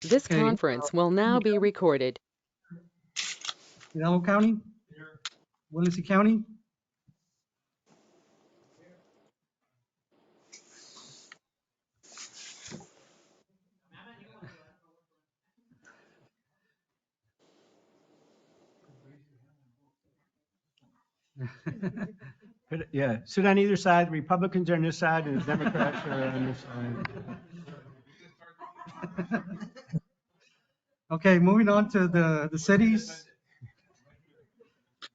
This Okay, conference will now be recorded. Hidalgo County, Willacy County, Yeah, sit on either side. Republicans are on this side and the Democrats are on this side. Okay, moving on to the cities.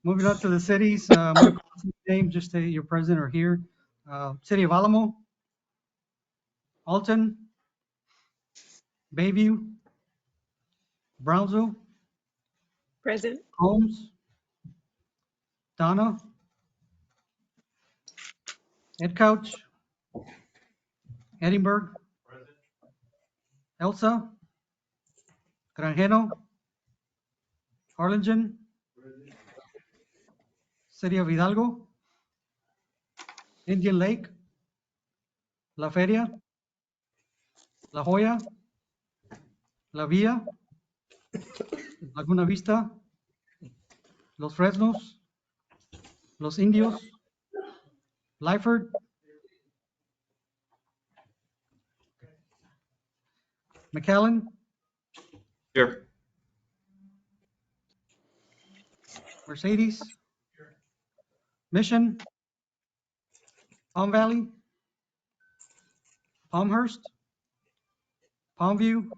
Moving on to the cities, I'm gonna call the name, just say you're present or here. City of Alamo, Alton, Bayview, Brownsville, Present. Holmes, Donna, Edcouch, Edinburgh, Elsa, Granjeno, Harlingen, City of Hidalgo, Indian Lake, La Feria, La Joya, La Villa, Laguna Vista, Los Fresnos, Los Indios, Lyford, McAllen, Here. Mercedes, Mission, Palm Valley, Palmhurst, Palmview,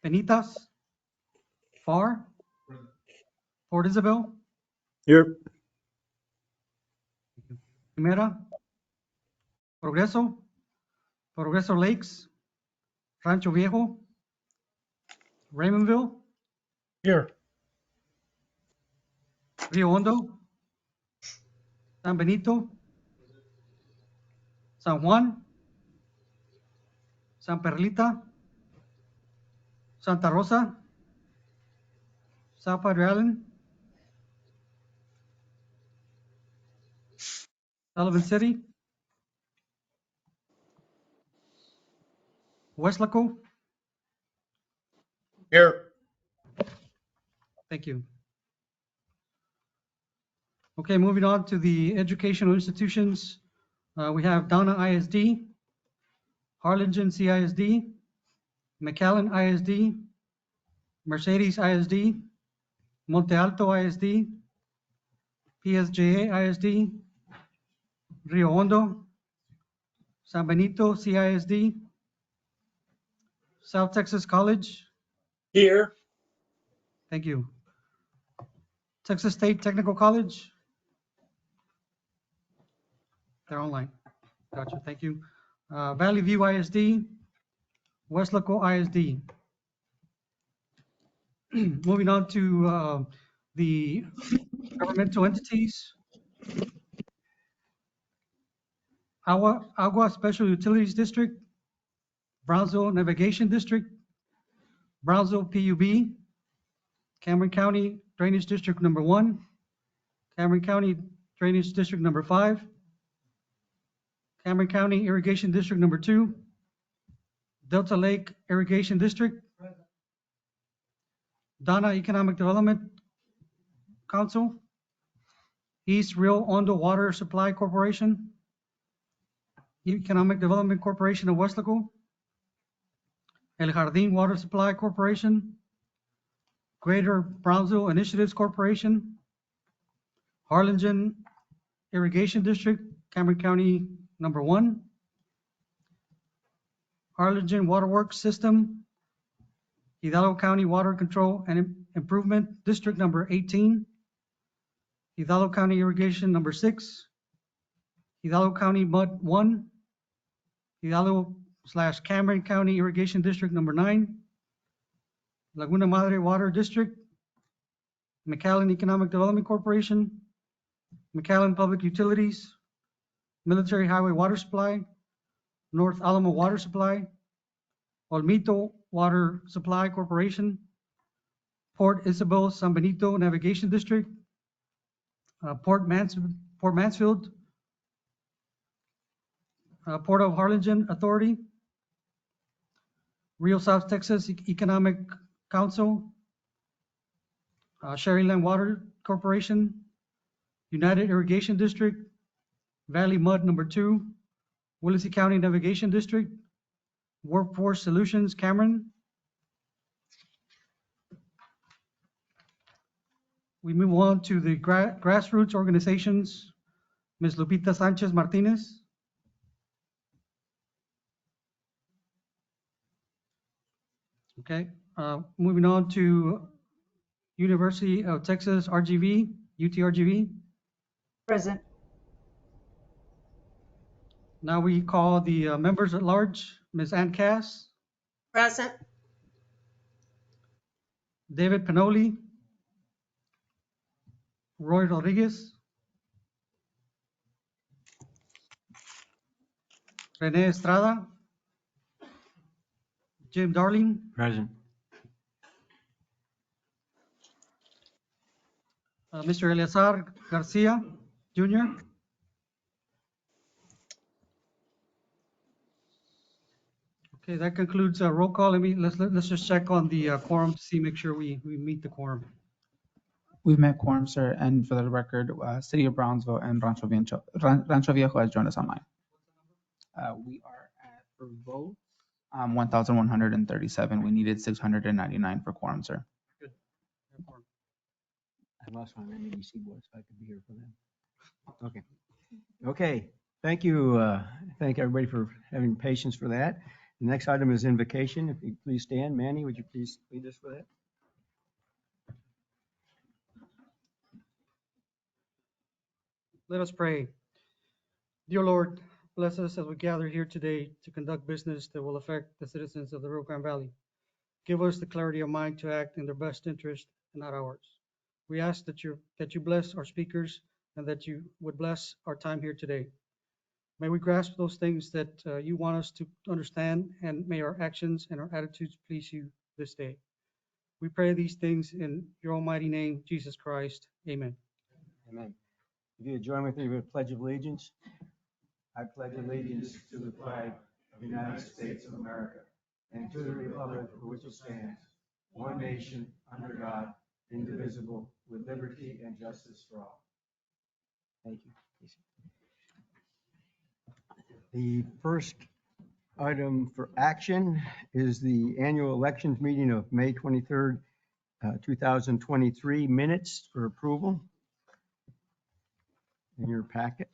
Benitas, Far, Port Isabel, Here. Primera, Progreso, Progreso Lakes, Rancho Viejo, Raymondville, Here. Rio Hondo, San Benito, San Juan, San Perlita, Santa Rosa, South Padre Island, Sullivan City, Westlaco. Here. Thank you. Okay, moving on to the educational institutions. We have Donna ISD, Harlingen CISD, McAllen ISD, Mercedes ISD, Monte Alto ISD, PSJA ISD, Rio Hondo, San Benito CISD, South Texas College. Here. Thank you. Texas State Technical College. They're online. Gotcha. Thank you. Valley View ISD, Westlaco ISD. Moving on to the governmental entities. Agua Special Utilities District, Brownsville Navigation District, Brownsville PUB, Cameron County Drainage District number 1, Cameron County Drainage District number 5, Cameron County Irrigation District number 2, Delta Lake Irrigation District, Donna Economic Development Council, East Rio Hondo Water Supply Corporation, Economic Development Corporation of Westlaco, El Jardín Water Supply Corporation, Greater Brownsville Initiatives Corporation, Harlingen Irrigation District, Cameron County number 1, Harlingen Waterworks System, Hidalgo County Water Control and Improvement District number 18, Hidalgo County Irrigation number 6, Hidalgo County Mud 1, Hidalgo/Cameron County Irrigation District number 9, Laguna Madre Water District, McAllen Economic Development Corporation, McAllen Public Utilities, Military Highway Water Supply, North Alamo Water Supply, Olmito Water Supply Corporation, Port Isabel San Benito Navigation District, Port Mansfield, Port of Harlingen Authority, Rio South Texas Economic Council, Sherryland Water Corporation, United Irrigation District, Valley Mud Number 2, Willacy County Navigation District, Workforce Solutions Cameron. We move on to the grassroots organizations. Ms. Lupita Sanchez Martinez. Okay, moving on to University of Texas RGV, UTRGV. Present. Now we call the members at large. Ms. Ann Cass, Present. David Pinoli, Roy Rodriguez, Rene Estrada, Jim Darling, Present. Mr. Eleazar Garcia Jr. Okay, that concludes roll call. Let's just check on the quorum to see, make sure we meet the quorum. We've met quorum, sir, and for the record, City of Brownsville and Rancho Viejo has joined us online. We are at, for votes, 1,137. We needed 699 for quorum, sir. I lost my NBC board, so I could be here for them. Okay. Okay. Thank you. Thank everybody for having patience for that. The next item is invocation. If you please stand. Manny, would you please lead us with that? Let us pray. Dear Lord, bless us as we gather here today to conduct business that will affect the citizens of the Rio Grande Valley. Give us the clarity of mind to act in their best interest and not ours. We ask that you bless our speakers and that you would bless our time here today. May we grasp those things that you want us to understand, and may our actions and our attitudes please you this day. We pray these things in your almighty name, Jesus Christ. Amen. Amen. If you would join with me with Pledge of Allegiance. I pledge allegiance to the flag of the United States of America and to the republic for which it stands, one nation, under God, indivisible, with liberty and justice for all. Thank you. The first item for action is the annual elections meeting of May 23rd, 2023 minutes for approval in your packet.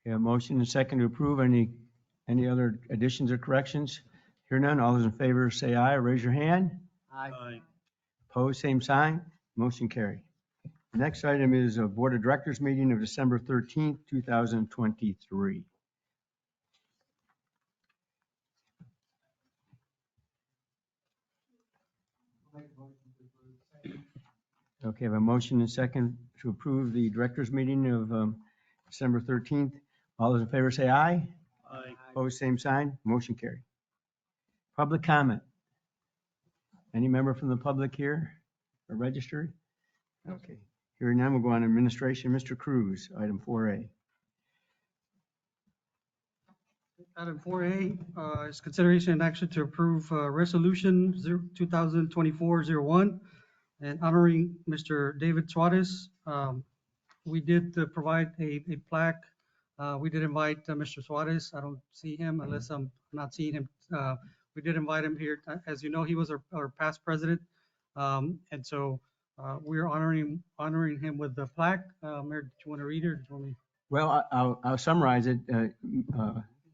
A motion and second to approve. Any other additions or corrections? Hear none. All those in favor say aye. Raise your hand. Aye. Opposed, same sign. Motion carried. The next item is a Board of Directors meeting of December 13th, 2023. Okay, I have a motion and second to approve the Directors meeting of December 13th. All those in favor say aye. Aye. Opposed, same sign. Motion carried. Public comment. Any member from the public here or registered? Okay. Hearing none, we'll go on to administration. Mr. Cruz, item 4A. Item 4A is consideration and action to approve resolution 2024-01 and honoring Mr. David Suarez. We did provide a plaque. We did invite Mr. Suarez. I don't see him unless I'm not seeing him. We did invite him here. As you know, he was our past president. And so we're honoring him with the plaque. Mayor, do you want to read it or do you want me? Well, I'll summarize it.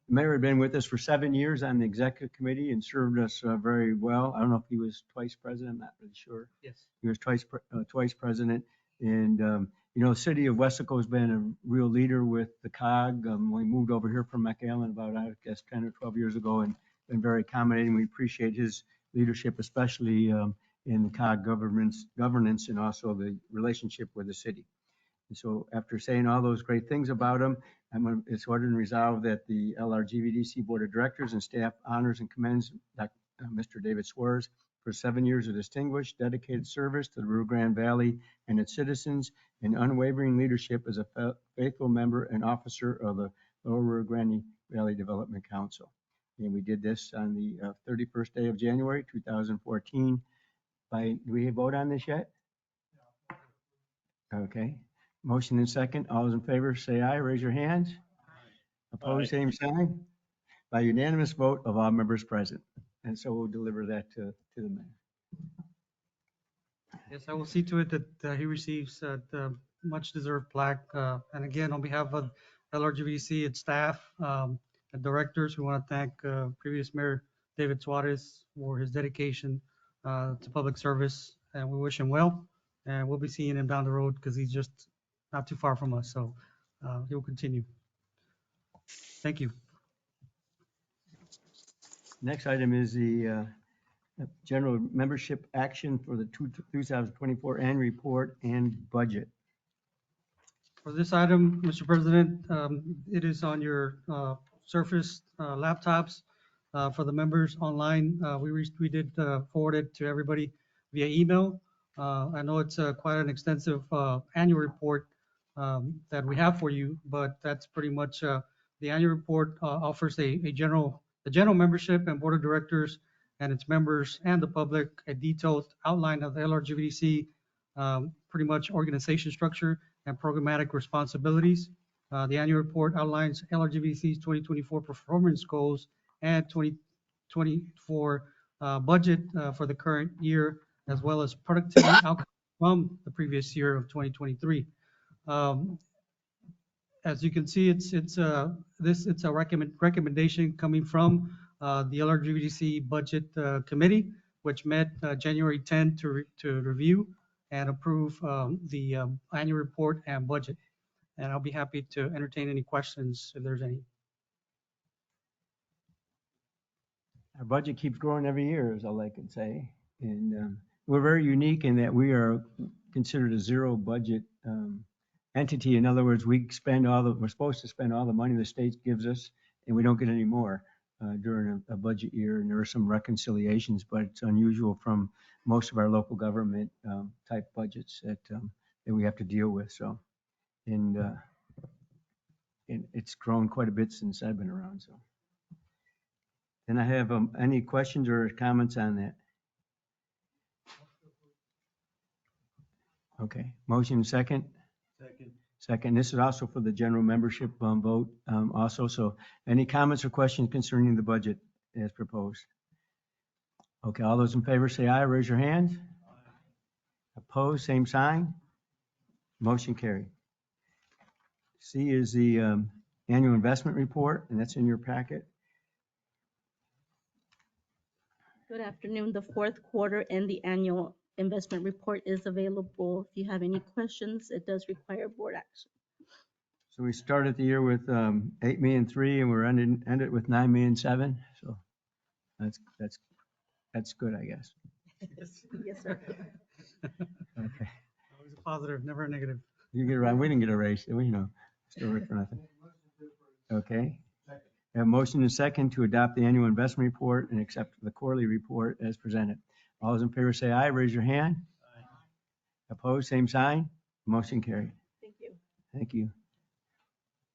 Mayor had been with us for 7 years on the executive committee and served us very well. I don't know if he was twice president. I'm not really sure. Yes. He was twice president. And, you know, the city of Wesco has been a real leader with the COG. We moved over here from McAllen about, I guess, 10 or 12 years ago and been very accommodating. We appreciate his leadership, especially in the COG governance and also the relationship with the city. And so after saying all those great things about him, it's ordered and resolved that the LRGVDC Board of Directors and staff honors and commends Mr. David Suarez for 7 years of distinguished, dedicated service to the Rio Grande Valley and its citizens, and unwavering leadership as a faithful member and officer of the Lower Rio Grande Valley Development Council. And we did this on the 31st day of January, 2014. Do we vote on this yet? Okay. Motion and second. All those in favor say aye. Raise your hands. Opposed, same sign. By unanimous vote of all members present. And so we'll deliver that to the mayor. Yes, I will see to it that he receives the much-deserved plaque. And again, on behalf of LRGVDC, its staff, and directors, we want to thank previous Mayor David Suarez for his dedication to public service, and we wish him well. And we'll be seeing him down the road because he's just not too far from us, so he'll continue. Thank you. Next item is the general membership action for the 2024 annual report and budget. For this item, Mr. President, it is on your Surface laptops for the members online. We did forward it to everybody via email. I know it's quite an extensive annual report that we have for you, but that's pretty much the annual report offers the general membership and board of directors and its members and the public a detailed outline of the LRGVDC pretty much organization structure and programmatic responsibilities. The annual report outlines LRGVDC's 2024 performance goals and 2024 budget for the current year, as well as productivity outcomes from the previous year of 2023. As you can see, it's a recommendation coming from the LRGVDC Budget Committee, which met January 10 to review and approve the annual report and budget. And I'll be happy to entertain any questions if there's any. Our budget keeps growing every year, is all I can say. And we're very unique in that we are considered a zero budget entity. In other words, we're supposed to spend all the money the state gives us, and we don't get any more during a budget year. And there are some reconciliations, but it's unusual from most of our local government type budgets that we have to deal with. So, and it's grown quite a bit since I've been around. So, and I have any questions or comments on that? Okay, motion second. Second. This is also for the general membership vote also. So any comments or questions concerning the budget as proposed? Okay, all those in favor say aye. Raise your hand. Opposed, same sign. Motion carried. C is the annual investment report, and that's in your packet. Good afternoon. The fourth quarter and the annual investment report is available. If you have any questions, it does require board action. So we started the year with 8.3 million, and we're ended with 9.7 million. So that's good, I guess. Yes, sir. Okay. Always a positive, never a negative. You get it right. We didn't get a raise, we still work for nothing. Okay. A motion and second to adopt the annual investment report and accept the quarterly report as presented. All those in favor say aye. Raise your hand. Opposed, same sign. Motion carried. Thank you. Thank you.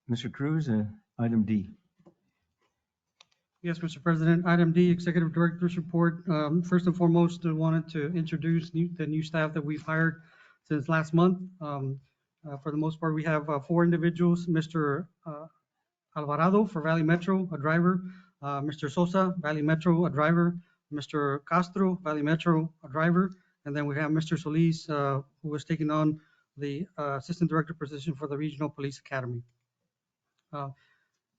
Mr. Cruz, item D. Yes, Mr. President. Item D, Executive Director's Report. First and foremost, I wanted to introduce the new staff that we've hired since last month. For the most part, we have 4 individuals. Mr. Alvarado for Valley Metro, a driver. Mr. Sosa, Valley Metro, a driver. Mr. Castro, Valley Metro, a driver. And then we have Mr. Solis, who is taking on the Assistant Director position for the Regional Police Academy.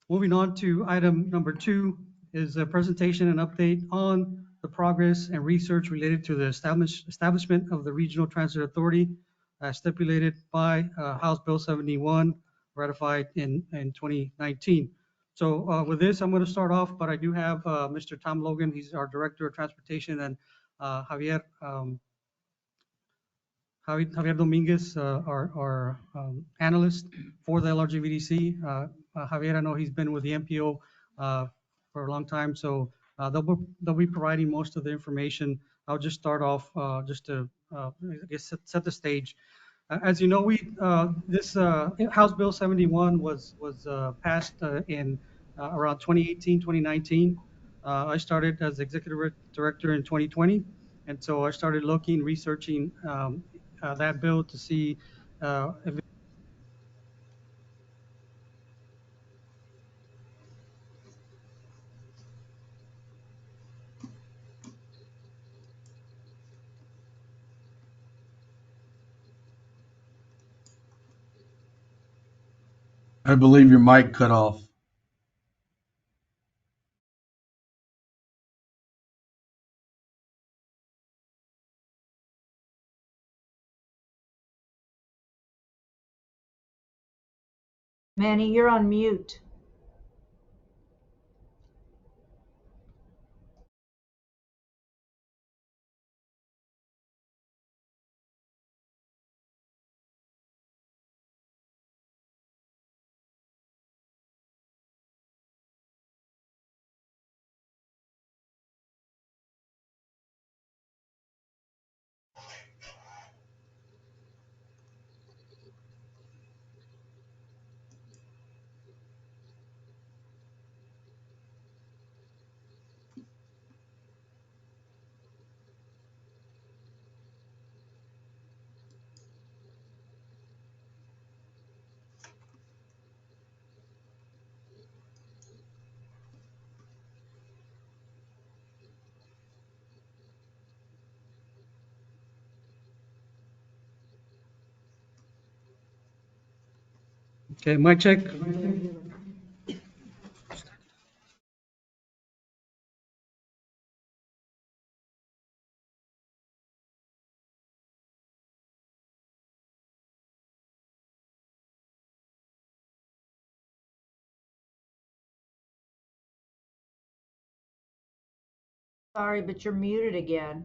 Moving on to item number 2 is a presentation and update on the progress and research related to the establishment of the Regional Transit Authority as stipulated by House Bill 71, ratified in 2019. So with this, I'm going to start off, but I do have Mr. Tom Logan. He's our Director of Transportation, and Javier Dominguez, our analyst for the LRGVDC. Javier, I know he's been with the MPO for a long time, so they'll be providing most of the information I'll just start off just to, I guess, set the stage. As you know, this House Bill 71 was passed in around 2018, 2019. I started as executive director in 2020, and so I started looking, researching that bill to see if I believe your mic cut off. Manny, you're on mute. okay, mic check. Sorry, but you're muted again.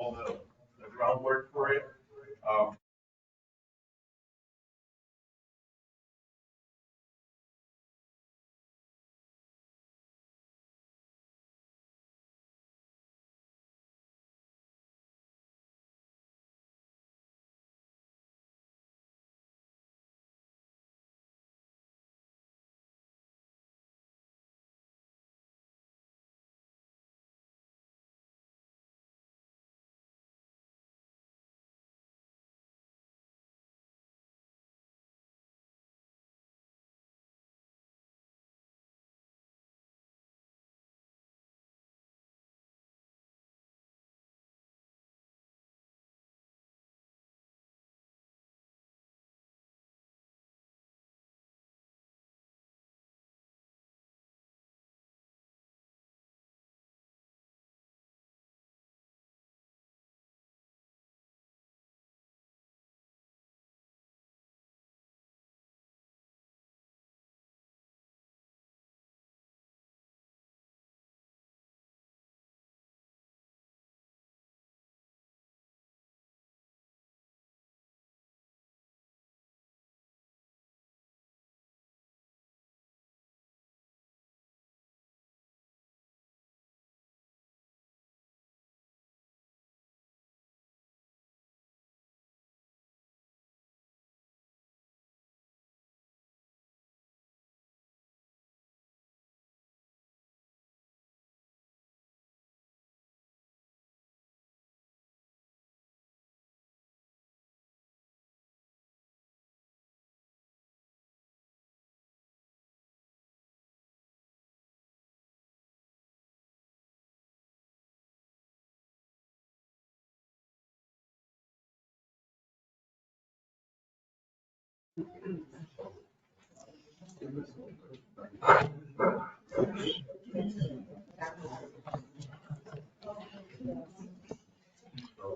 all the groundwork for it.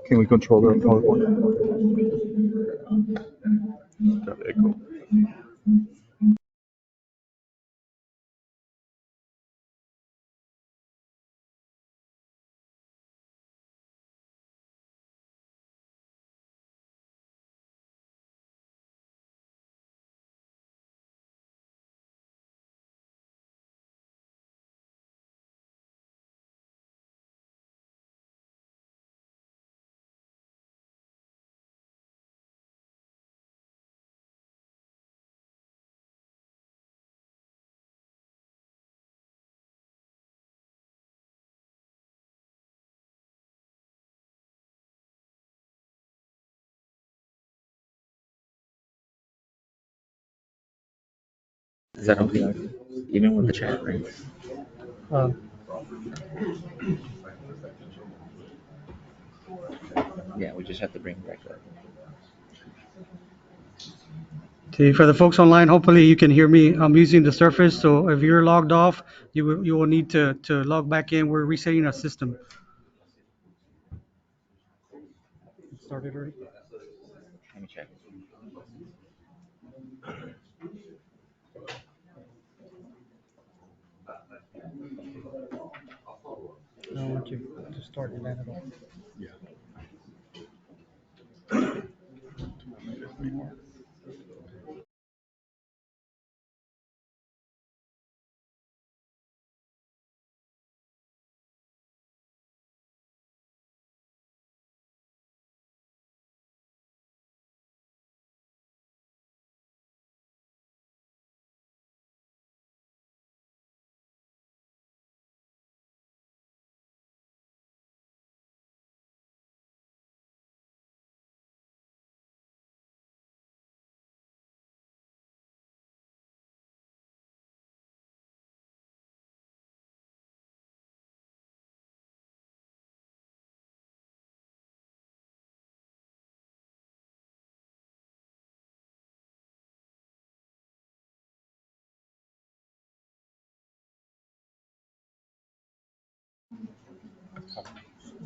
Can we control the PowerPoint? Got echo. Is that okay? Even with the chat, right? Yeah, we just have to bring it back up. Okay, for the folks online, hopefully you can hear me. I'm using the Surface, so if you're logged off, you will need to log back in. We're resetting our system. It started already? Let me check. I want you to start and end it off.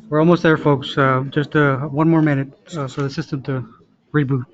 We're almost there, folks. Just one more minute for the system to reboot.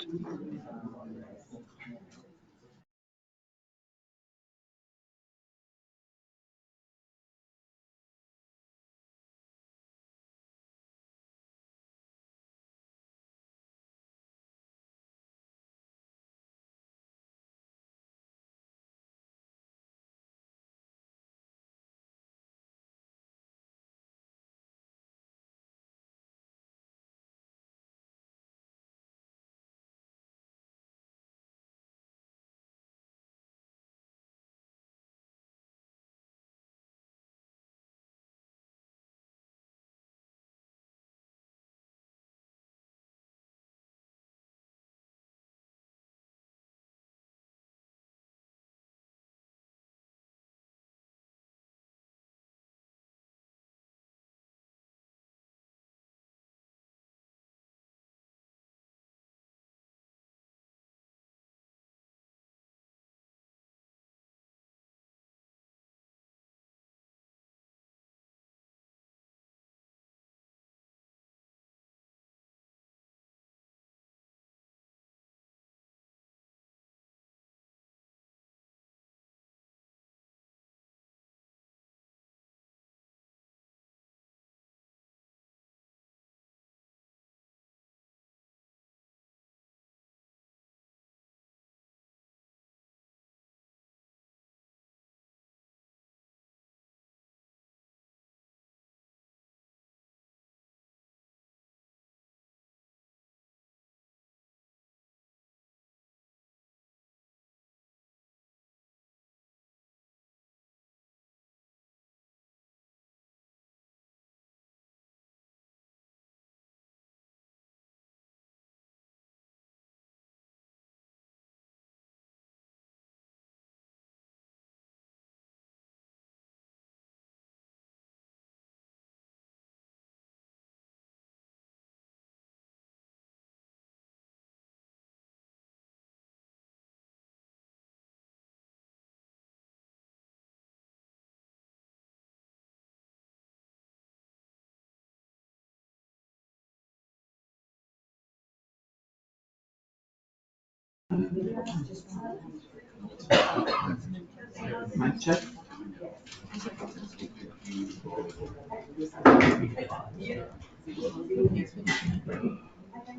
Mic check.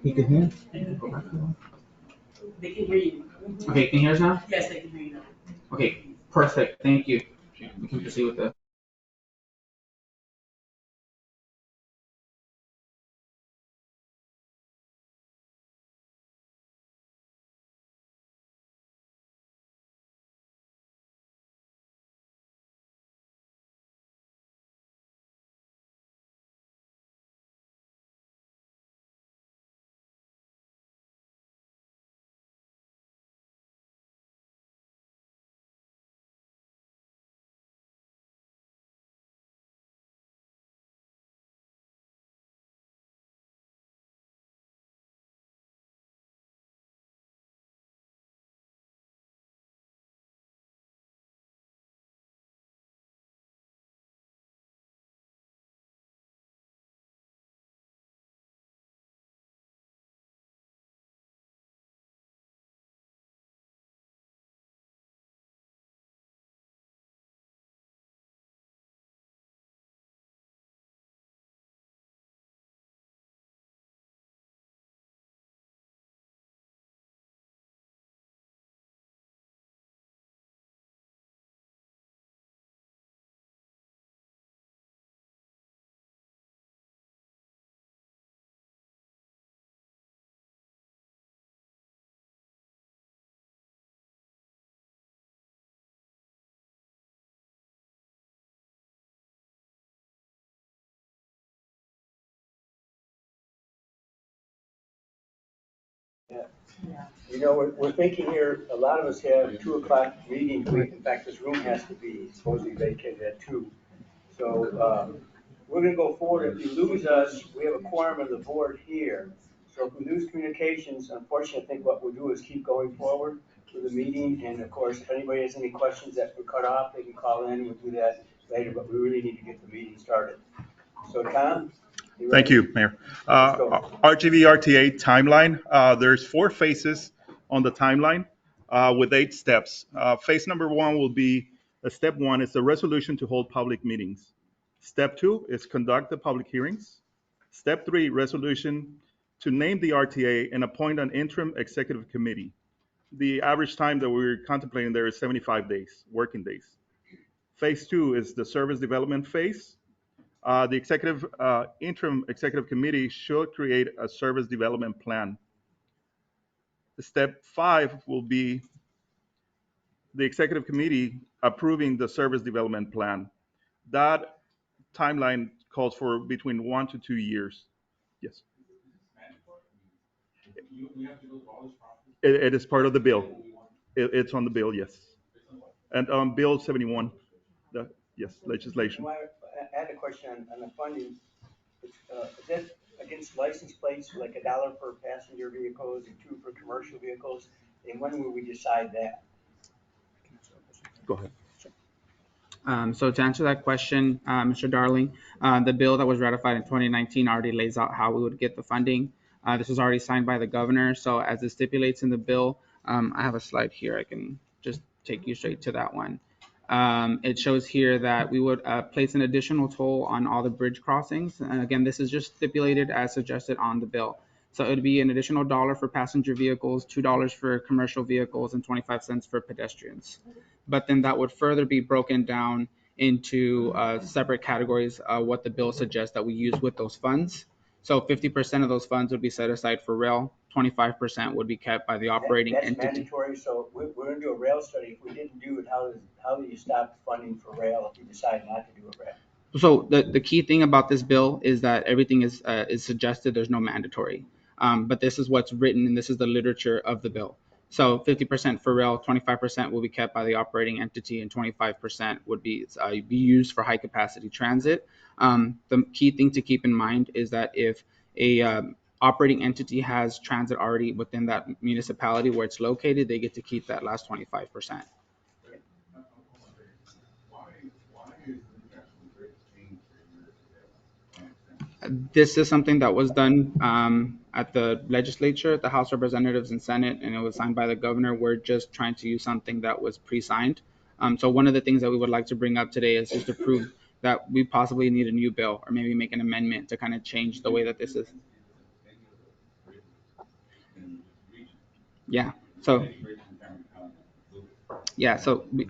You can hear? They can hear you. Okay, can you hear us now? Yes, they can hear you now. Okay, perfect. Thank you. We can proceed with the. You know, we're thinking here, a lot of us have 2 o'clock meetings. In fact, this room has to be supposedly vacated at 2. So, we're gonna go forward. If you lose us, we have a quorum of the board here. So if we lose communications, unfortunately, I think what we'll do is keep going forward with the meeting. And of course, if anybody has any questions that were cut off, they can call in. We'll do that later, but we really need to get the meeting started. So Tom? Thank you, Mayor. RGV timeline, there's 4 phases on the timeline with 8 steps. Phase number 1 will be, step 1 is the resolution to hold public meetings. Step 2 is conduct the public hearings. Step 3, resolution to name the RTA and appoint an interim executive committee. The average time that we're contemplating there is 75 days, working days. Phase 2 is the service development phase. The interim executive committee should create a service development plan. Step 5 will be the executive committee approving the service development plan. That timeline calls for between 1 to 2 years. Yes. It is part of the bill. It's on the bill, yes. And Bill 71, yes, legislation. I had a question on the funding. Is that against license plates, like $1 per passenger vehicles and 2 for commercial vehicles? And when will we decide that? Go ahead. So to answer that question, Mr. Darling, the bill that was ratified in 2019 already lays out how we would get the funding. This was already signed by the governor. So as it stipulates in the bill, I have a slide here. I can just take you straight to that one. It shows here that we would place an additional toll on all the bridge crossings. And again, this is just stipulated as suggested on the bill. So it would be an additional $1 for passenger vehicles, $2 for commercial vehicles, and 25 cents for pedestrians. But then that would further be broken down into separate categories, what the bill suggests that we use with those funds. So 50% of those funds would be set aside for rail, 25% would be kept by the operating entity. That's mandatory, so we're gonna do a rail study. If we didn't do it, how do you stop funding for rail if you decide not to do a rail? So the key thing about this bill is that everything is suggested. There's no mandatory, but this is what's written, and this is the literature of the bill. So 50% for rail, 25% will be kept by the operating entity, and 25% would be used for high capacity transit. The key thing to keep in mind is that if a operating entity has transit already within that municipality where it's located, they get to keep that last 25%. This is something that was done at the legislature, at the House of Representatives and Senate, and it was signed by the governor. We're just trying to use something that was pre-signed. So one of the things that we would like to bring up today is just to prove that we possibly need a new bill or maybe make an amendment to kind of change the way that this is. Yeah. So yeah. So we,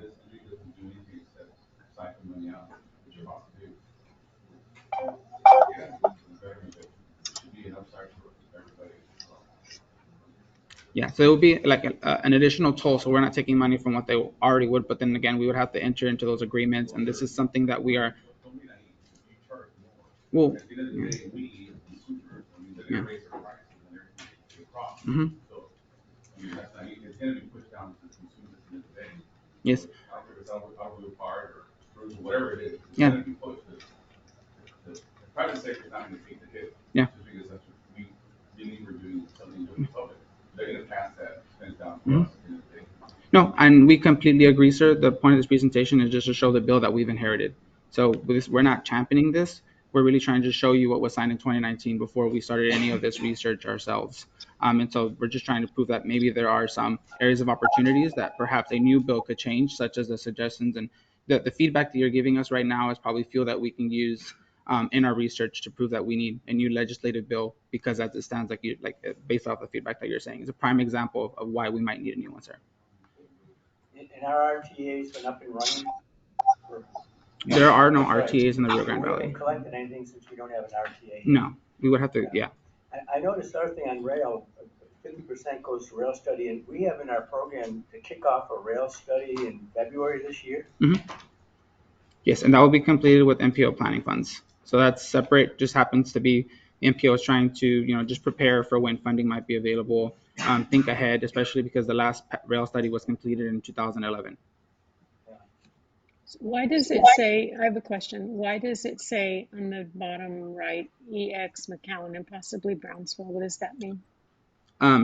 yeah, so it would be like an additional toll. So we're not taking money from what they already would, but then again, we would have to enter into those agreements. And this is something that we are, well, yeah. Yeah. Hmm. Yes. Yeah. Yeah. Mhm. No, and we completely agree, sir. The point of this presentation is just to show the bill that we've inherited. So with this, we're not championing this. We're really trying to show you what was signed in 2019 before we started any of this research ourselves. And so we're just trying to prove that maybe there are some areas of opportunities that perhaps a new bill could change, such as the suggestions and the feedback that you're giving us right now is probably fuel that we can use in our research to prove that we need a new legislative bill because as it stands, based off the feedback that you're saying, is a prime example of why we might need a new one, sir. And our RTA's been up and running. There are no RTAs in the Rio Grande We Valley. haven't collected anything since we don't have an RTA. No, we would have to, yeah. I noticed the other thing on rail, 50% goes to rail study, and we have in our program to kick off a rail study in February this year. Mm-hmm. Yes, and that will be completed with MPO planning funds. So that's separate, just happens to be MPO is trying to, just prepare for when funding might be available, think ahead, especially because the last rail study was completed in 2011. Why does it say, I have a question. Why does it say on the bottom right, EX McAllen and possibly Brownsville? What does that mean?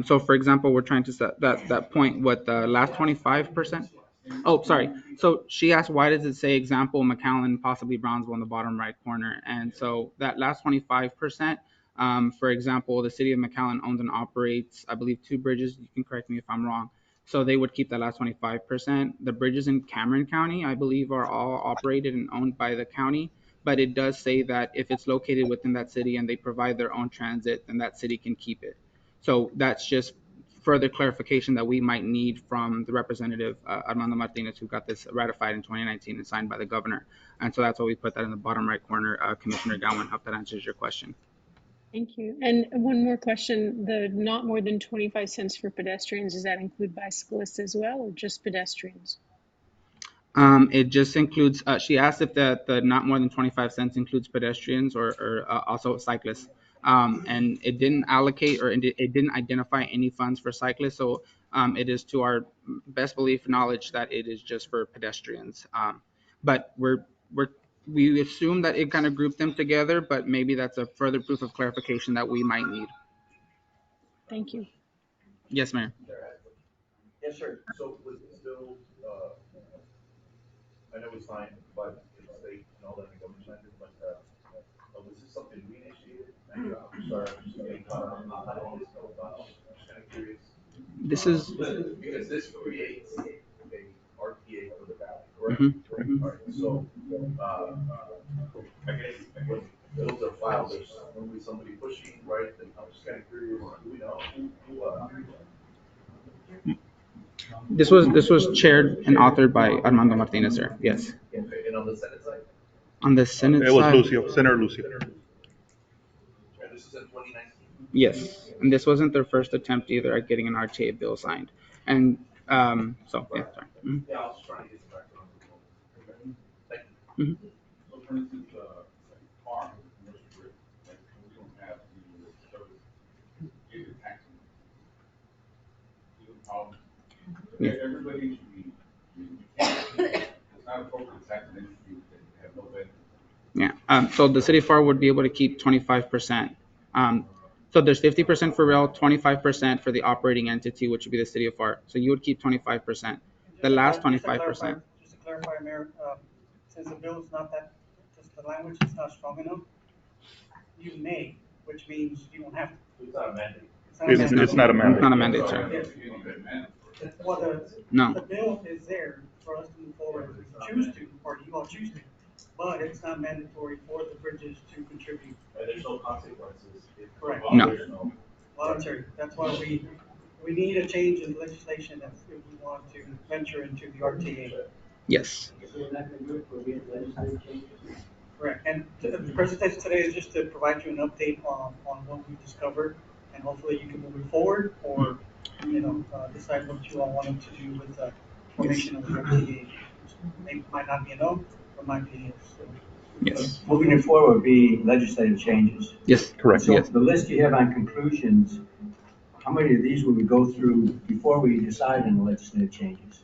So for example, we're trying to set that point with the last 25%. Oh, sorry. So she asked, why does it say example McAllen, possibly Brownsville in the bottom right corner? And so that last 25%, for example, the city of McAllen owns and operates, I believe, 2 bridges. You can correct me if I'm wrong. So they would keep that last 25%. The bridges in Cameron County, I believe, are all operated and owned by the county. But it does say that if it's located within that city and they provide their own transit, then that city can keep it. So that's just further clarification that we might need from the representative Armando Martinez, who got this ratified in 2019 and signed by the governor. And so that's why we put that in the bottom right corner. Commissioner Gowan, hope that answers your question. Thank you. And one more question, the not more than 25 cents for pedestrians, does that include bicyclists as well or just pedestrians? It just includes, she asked if the not more than 25 cents includes pedestrians or also cyclists. And it didn't allocate or it didn't identify any funds for cyclists. So it is to our best belief knowledge that it is just for pedestrians. But we assume that it kind of grouped them together, but maybe that's a further proof of clarification that we might need. Thank you. Yes, Mayor. Yes, sir. So was this bill, I know it's signed by the state and all that, the government signed it, but was this something we initiated? I'm sorry, I'm just getting caught up. I don't know about, I'm just kind of curious. This is Because this creates a RTA for the valley, correct? Mhm. All right, so, I guess when bills are filed, there's normally somebody pushing, right? And I'm just kind of curious, do we know This was chaired and authored by Armando Martinez, sir. Yes. okay, and on the Senate side? On the Senate It was side, Lucio, Senator Lucio. And this is in 2019? yes. And this wasn't their first attempt either at getting an RTA bill signed. And so yeah, sorry. Mhm. Yeah, I was just trying to get the background. Okay. Thank Mhm. So for instance, farm, commercial grid, like, we don't have the service, get the tax. Yeah. Everybody should be, it's not appropriate tax an industry that have no benefit. Yeah. So the city of FAR would be able to keep 25%. So there's 50% for rail, 25% for the operating entity, which would be the city of FAR. So you would keep 25%. The last 25%. Just to clarify, Mayor, since the bill is not that, just the language is not strong enough, you may which means you don't have to. It's not a mandate. It's not a mandate. Not a mandate, sir. Yes. Well, No. the bill is there for us to move forward if we choose to, or you all choose to, but it's not mandatory for the bridges to contribute. And there's no consequences. Correct. No. Voluntary. That's why we need a change in legislation if we want to venture into the RTA. Yes. Correct. And the presentation today is just to provide you an update on what we discovered, and hopefully you can move it forward or, decide what you all wanted to do with the formation of the RTA. It might not be a no, or might be a yes. So, Yes. Moving it forward would be legislative changes. Yes. Correct. So Yes. the list you have on conclusions, how many of these would we go through before we decide on the legislative changes?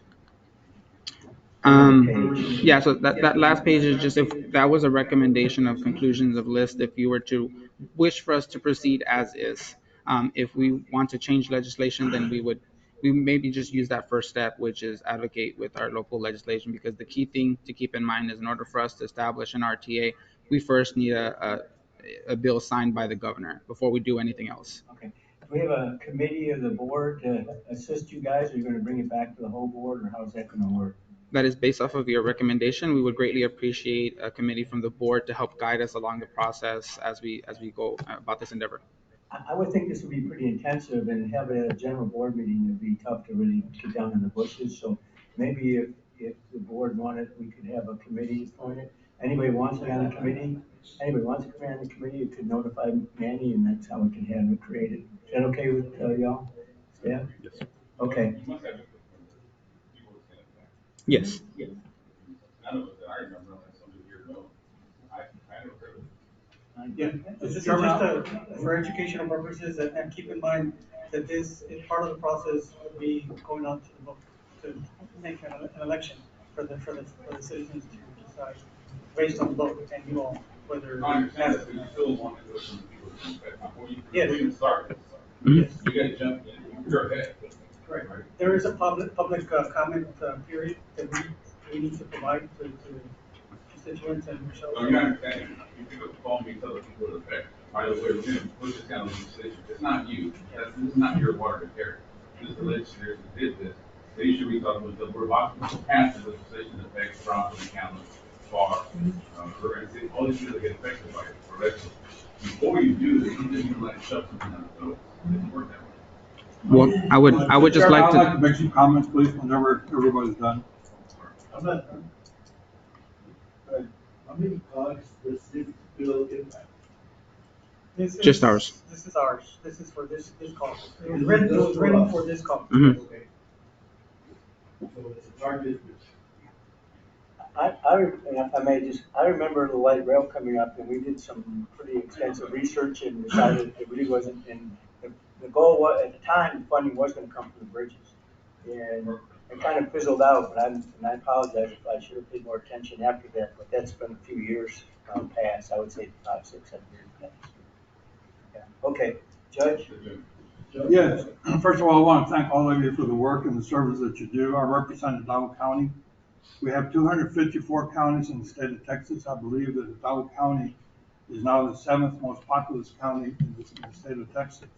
Yeah, so that last page is just if that was a recommendation of conclusions of list, if you were to wish for us to proceed as is. If we want to change legislation, then we maybe just use that first step, which is advocate with our local legislation, because the key thing to keep in mind is in order for us to establish an RTA, we first need a bill signed by the governor before we do anything else. Okay. Do we have a committee of the board to assist you guys? Are you gonna bring it back to the whole board, or how's that gonna work? That is based off of your recommendation. We would greatly appreciate a committee from the board to help guide us along the process as we go about this endeavor. I would think this would be pretty intensive, and have it at a general board meeting would be tough to really get down in the bushes. So maybe if the board wanted, we could have a committee appointed. Anybody wants to be on the committee? Anybody wants to come on the committee, you could notify Manny, and that's how we can have it created. Is that okay with y'all? Yeah? Yes. Okay. Yes. Yeah, this is just for educational purposes, and keep in mind that this is part of the process of me going on to the vote, to make an election for the citizens to decide based on vote and you all, whether. I understand that, but you still want to do it from the people's perspective. Before you Yes. even start, Yes, you gotta jump in, you're ahead. correct. There is a public comment period that we need to provide to constituents and yourselves. So you understand, you pick up the phone, you tell the people to affect, by the way, we're gonna push this down the legislation. It's not you, this is not your water to carry. This is the legislators that did this. They should be talking with the, we're about to pass the legislation that affects Bronson County, FAR, Lorraine City, all these things that get affected by it, or legislation. Before you do this, you just like shove something down the throat. It doesn't work that way. Well, I would just Chairman, like I'd like to. to make some comments, please, whenever everybody's done. I'm not done. How many cogs does this bill impact? Just ours. This is ours. This is for this call. It was written for this call. Mhm. Okay. So it's a target. If I may just, I remember the light rail coming up, and we did some pretty extensive research and decided it really wasn't, and the goal was, at the time, the funding was gonna come from the bridges. And it kind of fizzled out, but and I apologize if I should have paid more attention after that, but that's been a few years past, I would say 5, 6, 7 years past. Yeah. Okay, Judge? Yes, first of all, I want to thank all of you for the work and the service that you do. I represent Hidalgo County. We have 254 counties in the state of Texas. I believe that Hidalgo County is now the 7th most populous county in the state of Texas.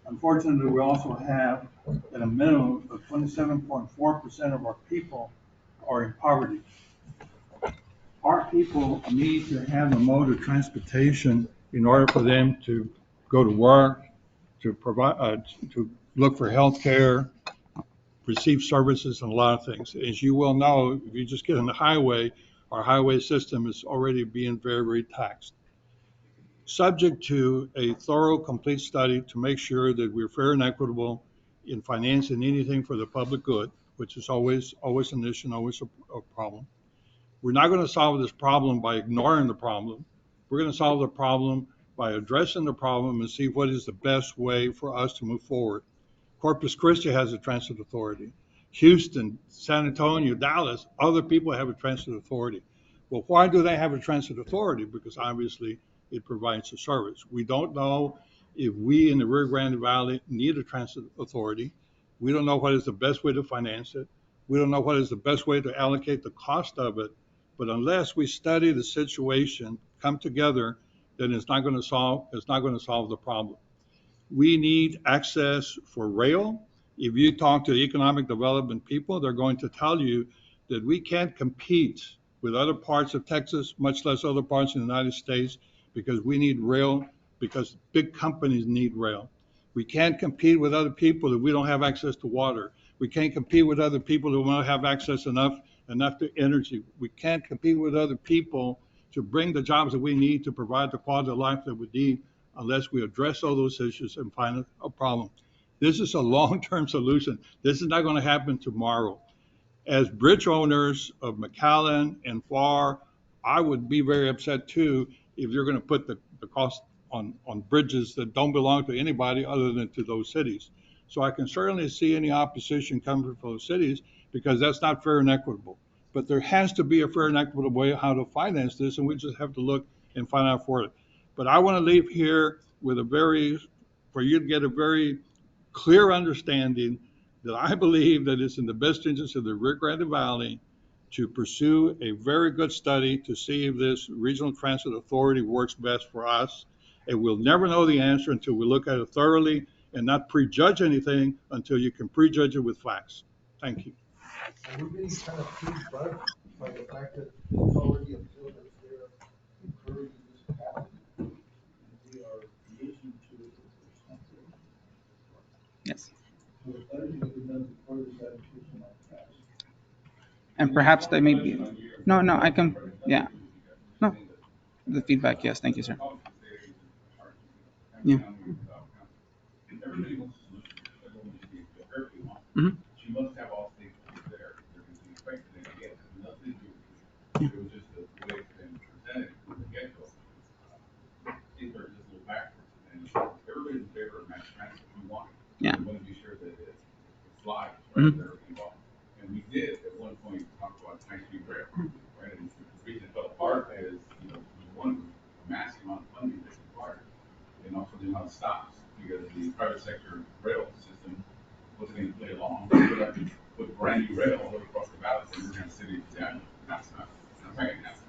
Unfortunately, we also have at a minimum of 27.4% of our people are in poverty. Our people need to have a mode of transportation in order for them to go to work, to provide, to look for health care, receive services, and a lot of things. As you well know, if you just get on the highway, our highway system is already being very, very taxed. Subject to a thorough, complete study to make sure that we're fair and equitable in financing anything for the public good, which is always an issue and always a problem. We're not going to solve this problem by ignoring the problem. We're going to solve the problem by addressing the problem and see what is the best way for us to move forward. Corpus Christi has a transit authority. Houston, San Antonio, Dallas, other people have a transit authority. Well, why do they have a transit authority? Because obviously it provides a service. We don't know if we in the Rio Grande Valley need a transit authority. We don't know what is the best way to finance it. We don't know what is the best way to allocate the cost of it. But unless we study the situation, come together then it's not going to solve the problem. We need access for rail. If you talk to economic development people, they're going to tell you that we can't compete with other parts of Texas, much less other parts of the United States, because we need rail, because big companies need rail. We can't compete with other people if we don't have access to water. We can't compete with other people who don't have access enough to energy. We can't compete with other people to bring the jobs that we need to provide the quality of life that we need unless we address all those issues and find a problem. This is a long-term solution. This is not going to happen tomorrow. As bridge owners of McAllen and FAR, I would be very upset too if you're going to put the cost on bridges that don't belong to anybody other than to those cities. So I can certainly see any opposition coming from those cities because that's not fair and equitable. But there has to be a fair and equitable way how to finance this, and we just have to look and find out for it. But I want to leave here with for you to get a very clear understanding that I believe that it's in the best interest of the Rio Grande Valley to pursue a very good study to see if this regional transit authority works best for us. And we'll never know the answer until we look at it thoroughly and not prejudge anything until you can prejudge it with facts. Thank you. Are we being kind of pre-bugged by the fact that it's already a bill that's there encouraging this to happen? We are listening to it. Yes. So the study has been done before this application might pass. And perhaps they may be, no, I can, yeah. No, the feedback, yes, thank you, sir. Yeah. Mm-hmm. She must have all stakeholders there. They're going to be expected to get nothing to do with it. It was just the way it's been presented from the get-go. Things are just a little backwards. And everybody's in favor of mass transit. We want it. Yeah. We want to be sure that it flies right there involved. And we did at one point talk about high-speed rail, right? And the reason it fell apart is, one, massive amount of funding that's required, and also the amount of stops, because the private sector rail system wasn't going to play along. We would have to put brand new rail all across the valley from Rio Grande City to Daniel. That's not going to happen.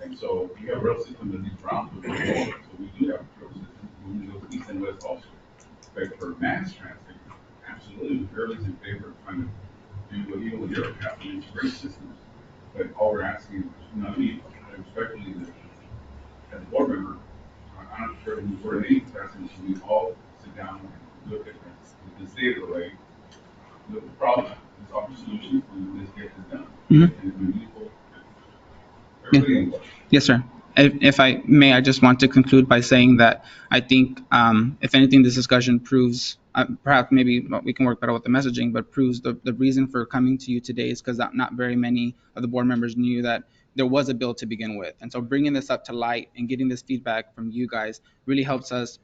And so we have a rail system that needs round to go forward. So we do have a rail system moving those east and west also. But for mass transit, absolutely, everybody's in favor of trying to do what even with Europe happening, great systems. But all we're asking, respectfully, as a board member, I'm not sure we're in any capacity, we all sit down and look at the state of the way, look at the problem, let's offer solutions, and let's get this done. Mm-hmm. And it's meaningful. Everybody involved. Yes, sir. If I may, I just want to conclude by saying that I think, if anything, this discussion proves, perhaps maybe we can work better with the messaging, but proves the reason for coming to you today is because not very many of the board members knew that there was a bill to begin with. And so bringing this up to light and getting this feedback from you guys really helps us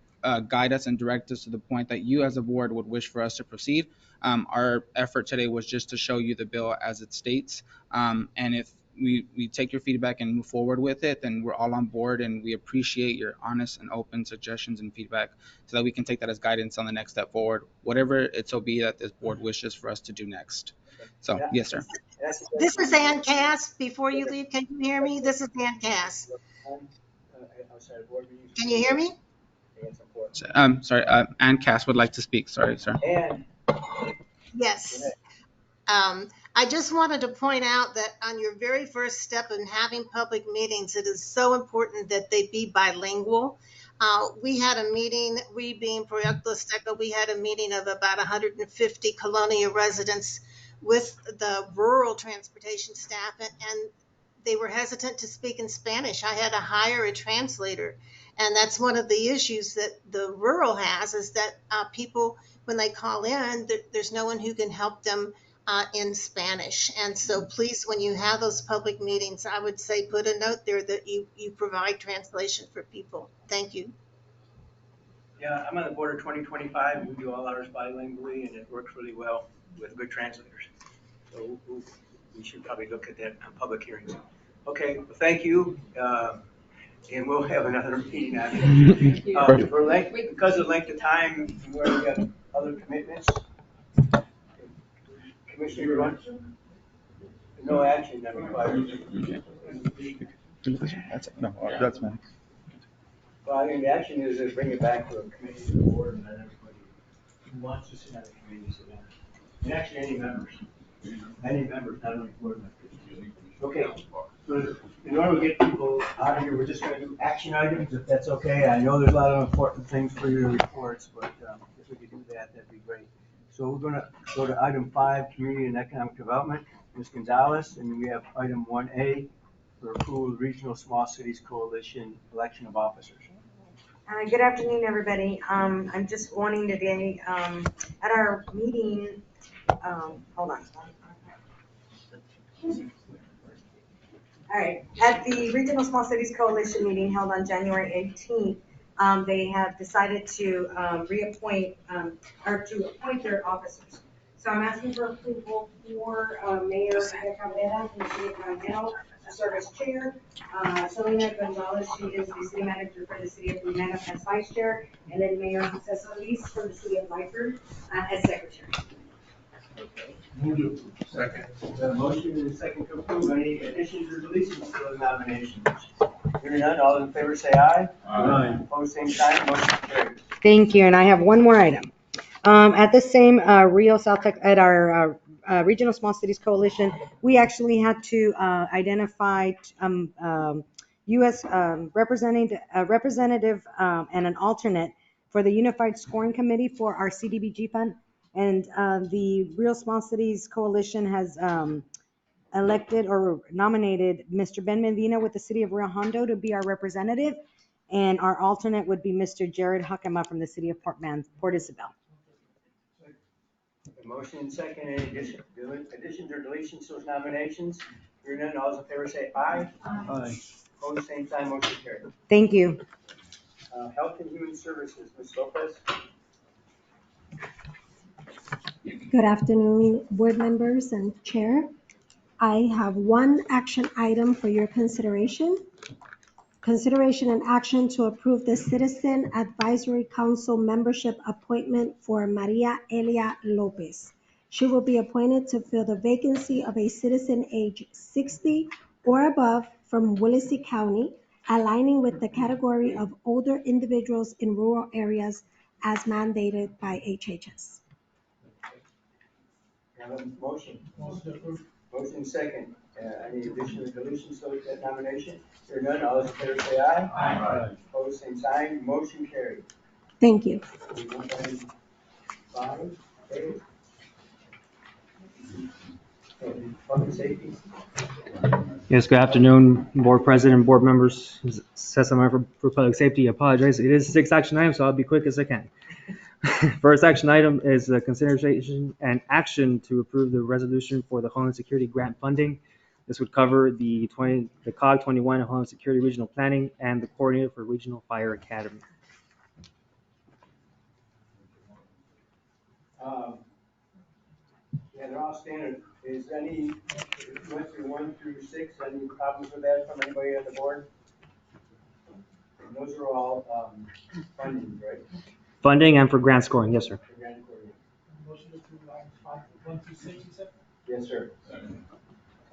guide us and direct us to the point that you as a board would wish for us to proceed. Our effort today was just to show you the bill as it states. And if we take your feedback and move forward with it, then we're all on board, and we appreciate your honest and open suggestions and feedback so that we can take that as guidance on the next step forward, whatever it so be that this board wishes for us to do next. So, yes, sir. This is Ann Cass. Before you leave, can you hear me? This is Ann Cass. Can you hear me? Sorry, Ann Cass would like to speak. Sorry, sir. Yes. I just wanted to point out that on your very first step in having public meetings, it is so important that they be bilingual. We had a meeting, we being Proyecto Azteca, we had a meeting of about 150 Colonia residents with the rural transportation staff, and they were hesitant to speak in Spanish. I had to hire a translator. And that's one of the issues that the rural has, is that people, when they call in, there's no one who can help them in Spanish. And so please, when you have those public meetings, I would say put a note there that you provide translation for people. Thank you. Yeah, I'm on the board of 2025. We do all ours bilingually, and it works really well with good translators. So we should probably look at that on public hearings. Okay, well, thank you. And we'll have another meeting after. Because of length of time, we already got other commitments. Commissioner, no action required. That's no, that's fine. Well, I mean, the action is to bring it back to a committee to the board and let everybody who wants to sit on the committee sit down. And actually, any members, not only board members. Okay, so in order to get people out of here, we're just gonna do action items, if that's okay. I know there's a lot of important things for your reports, but if we could do that, that'd be great. So we're gonna go to item 5, Community and Economic Development, Ms. Gonzalez, and we have item 1A for approval of Regional Small Cities Coalition election of officers. Good afternoon, everybody. I'm just wanting today, at our meeting, hold on. All right, at the Regional Small Cities Coalition meeting held on January 18th, they have decided to reappoint, or to appoint their officers. So I'm asking for approval for Mayor Cabrera from the City of Granada to serve as chair, Selena Gonzalez, she is the city manager for the City of Granada as vice chair, and then Mayor Jose Solis from the City of Lyford as secretary. Move to second. The motion is second to approve. Any additions or deletions to the nominations? Hearing none, all in favor say aye. Aye. Opposed, same sign, motion carries. Thank you, and I have one more item. At the same Rio South Tech, at our Regional Small Cities Coalition, we actually had to identify U.S. Representative and an alternate for the Unified Scoring Committee for our CDBG fund. And the Real Small Cities Coalition has elected or nominated Mr. Ben Medina with the City of Rio Hondo to be our representative. And our alternate would be Mr. Jared Huckema from the City of Port Isabel. The motion and second, any additions or deletions to those nominations? Hearing none, all those in favor say aye. Aye. Opposed, same sign, motion carries. Thank you. Health and Human Services, Ms. Lopez. Good afternoon, board members and chair. I have one action item for your consideration. Consideration and action to approve the Citizen Advisory Council membership appointment for Maria Elia Lopez. She will be appointed to fill the vacancy of a citizen age 60 or above from Willacy County, aligning with the category of older individuals in rural areas as mandated by HHS. Have a motion. Motion second. Any additions or deletions to that nomination? Hearing none, all those in favor say aye. Aye. Opposed, same sign, motion carried. Thank you. Five, eight. Public safety. Yes, good afternoon, board president, board members. Says someone for public safety. I apologize. It is 6 action items, so I'll be quick as I can. First action item is a consideration and action to approve the resolution for the Homeland Security grant funding. This would cover the COG 21 of Homeland Security Regional Planning and the coordinator for Regional Fire Academy. Yeah, they're all standard. Is any, if you went through 1 through 6, any problems with that from anybody on the board? And those are all funding, right? Funding and for grant scoring, yes, sir. Motion to approve items 1 through 6, you said? Yes, sir.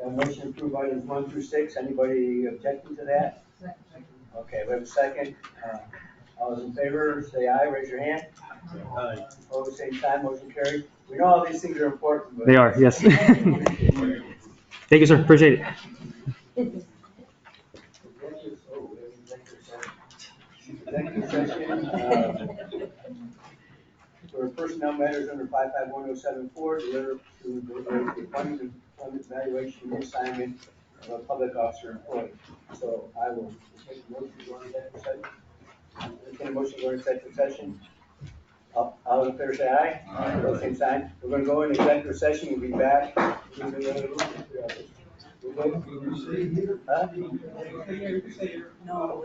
Motion to approve items 1 through 6. Anybody objecting to that? Second. Okay, we have a second. All those in favor, say aye. Raise your hand. Aye. Opposed, same time. Motion carried. We know all these things are important. But they are, yes. Thank you, sir. Appreciate it. Executive session for personnel matters under 551074, deliver to deliberate the appointment, evaluation, and assignment of a public officer employee. So I will make a motion to go into executive session. Entertain a motion to go into executive session. All in favor say aye. Aye. Same sign. We're going to go into executive session. We'll be back. No.